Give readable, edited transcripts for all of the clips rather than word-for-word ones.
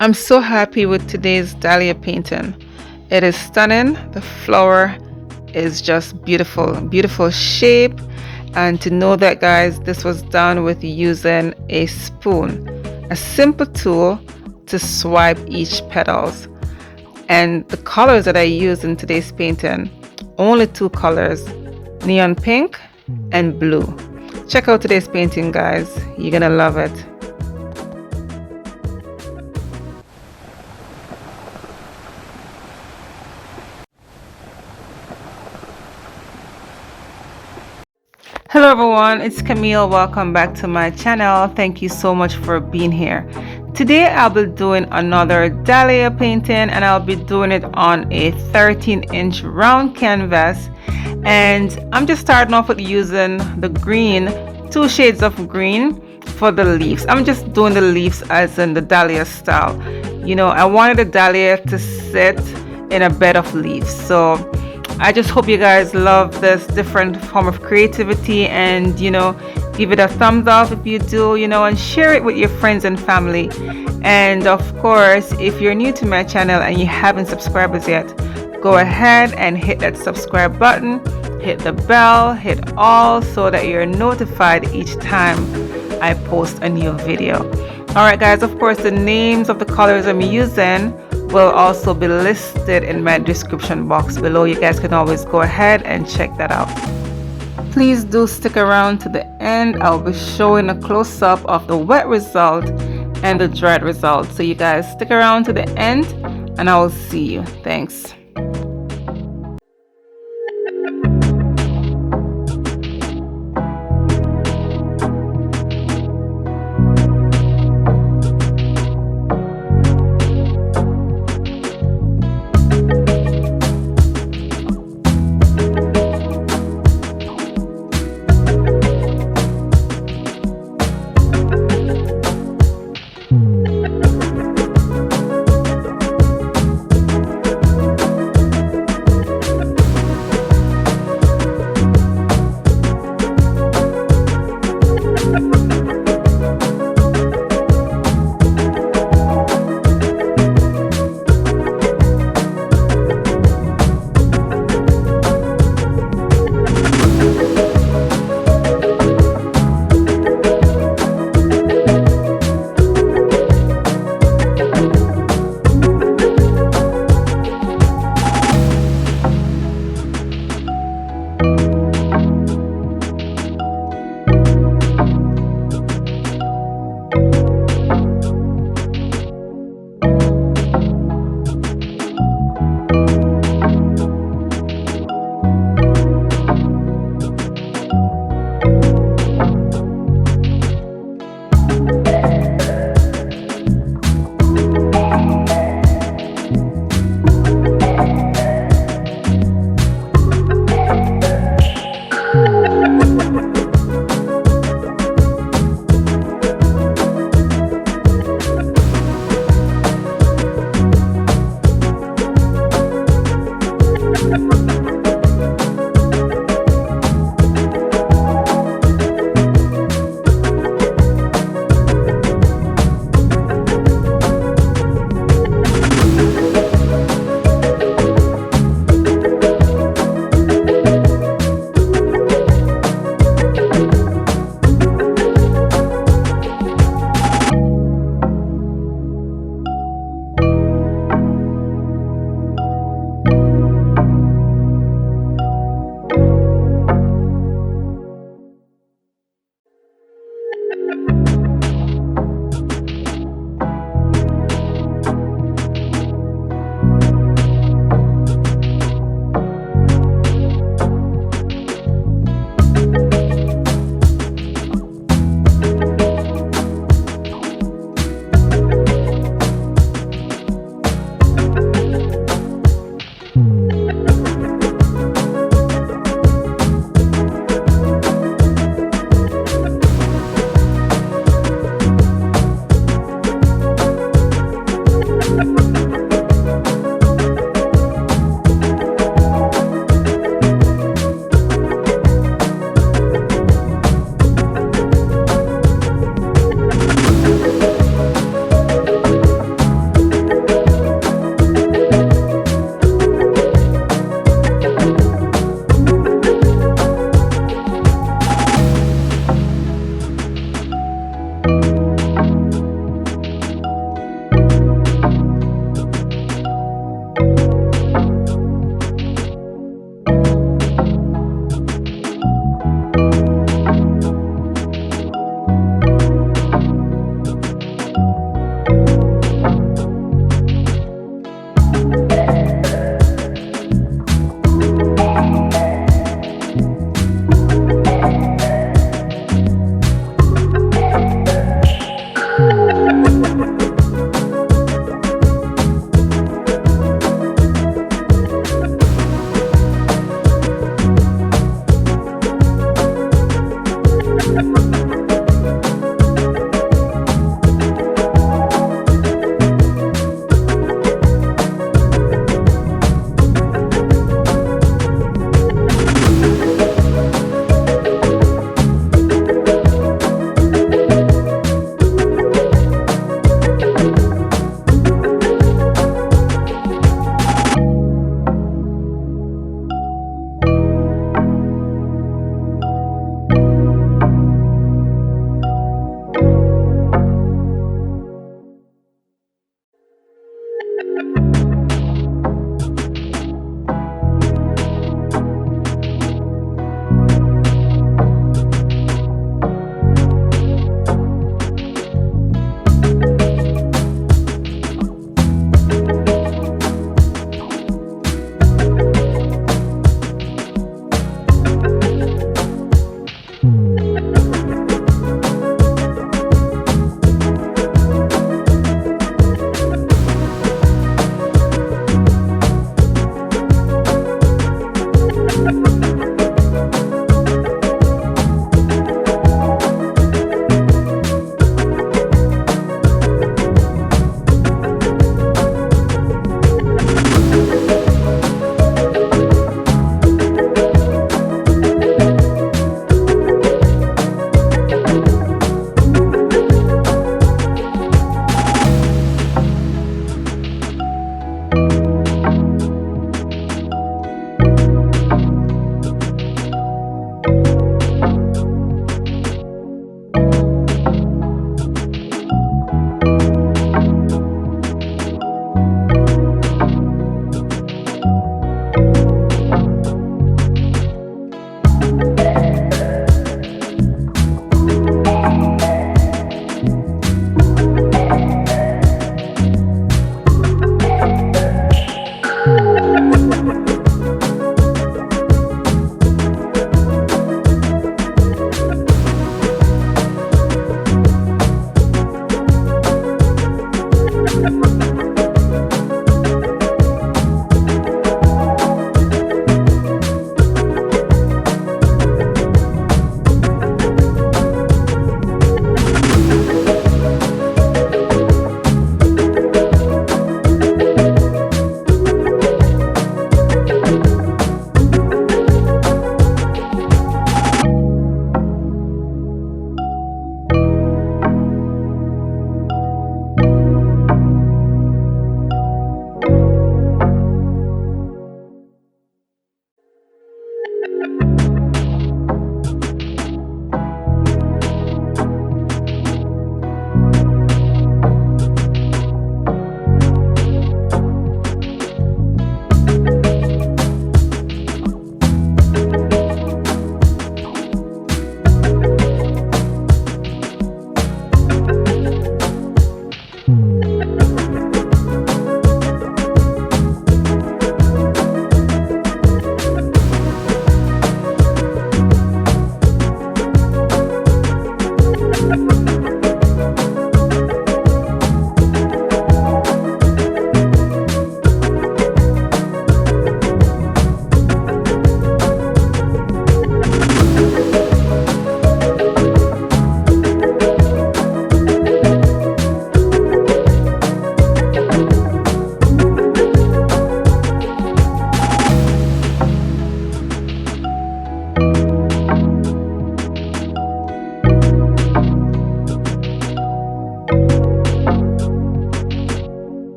I'm so happy with today's Dahlia painting. It is stunning. The flower is just beautiful, beautiful shape. And to know that, guys, this was done with using a spoon, a simple tool to swipe each petals. And the colors that I used in today's painting, only two colors, neon pink and blue. Check out today's painting, guys. You're gonna love it. Hello everyone, it's Camille. Welcome back to my channel. Thank you so much for being here. Today I'll be doing another Dahlia painting, and I'll be doing it on a 13-inch round canvas. And I'm just starting off with using the green, two shades of green for the leaves. I'm just doing the leaves as in the Dahlia style. You know, I wanted the Dahlia to sit in a bed of leaves. So I just hope you guys love this different form of creativity, and give it a thumbs up if you do, and share it with your friends and family. And of course, if you're new to my channel and you haven't subscribed as yet, go ahead and hit that subscribe button, hit the bell, hit all, so that you're notified each time I post a new video. Alright guys, of course the names of the colors I'm using will also be listed in my description box below. You guys can always go ahead and check that out. Please do stick around to the end. I'll be showing a close-up of the wet result and the dried result. So you guys stick around to the end and I will see you. Thanks.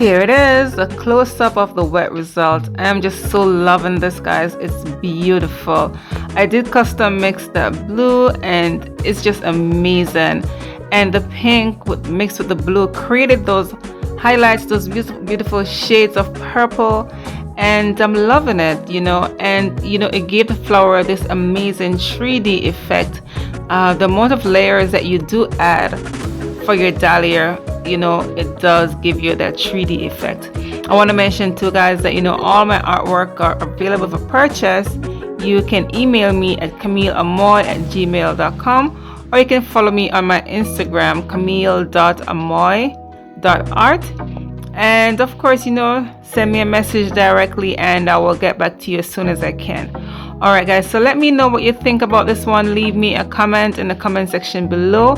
Here it is, a close-up of the wet result. I am just so loving this, guys. It's beautiful. I did custom mix the blue and it's just amazing. And the pink mixed with the blue created those highlights, those beautiful shades of purple, and I'm loving it, and it gave the flower this amazing 3D effect. The amount of layers that you do add for your dahlia, it does give you that 3D effect. I want to mention too, guys, that all my artwork are available for purchase. You can email me at camilleamoy@gmail.com, or you can follow me on my Instagram, camille.amoy.art. And of course, send me a message directly and I will get back to you as soon as I can. Alright guys, so let me know what you think about this one. Leave me a comment in the comment section below.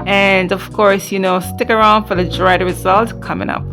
And of course, stick around for the dried result coming up.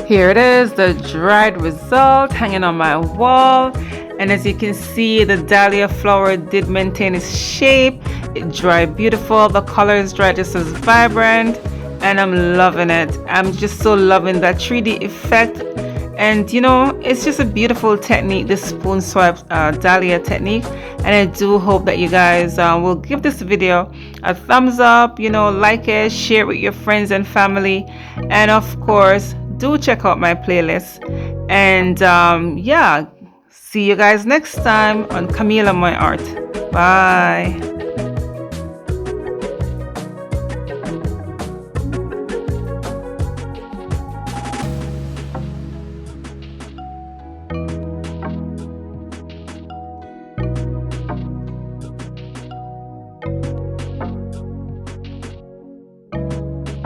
Here it is, the dried result hanging on my wall. And as you can see, the dahlia flower did maintain its shape. It dried beautiful. The colors dried just as vibrant, and I'm loving it. I'm just so loving that 3D effect. And it's just a beautiful technique, this spoon swipe dahlia technique. And I do hope that you guys will give this video a thumbs up, like it, share it with your friends and family, and of course do check out my playlist. And yeah, see you guys next time on Camille Amoy Art. Bye.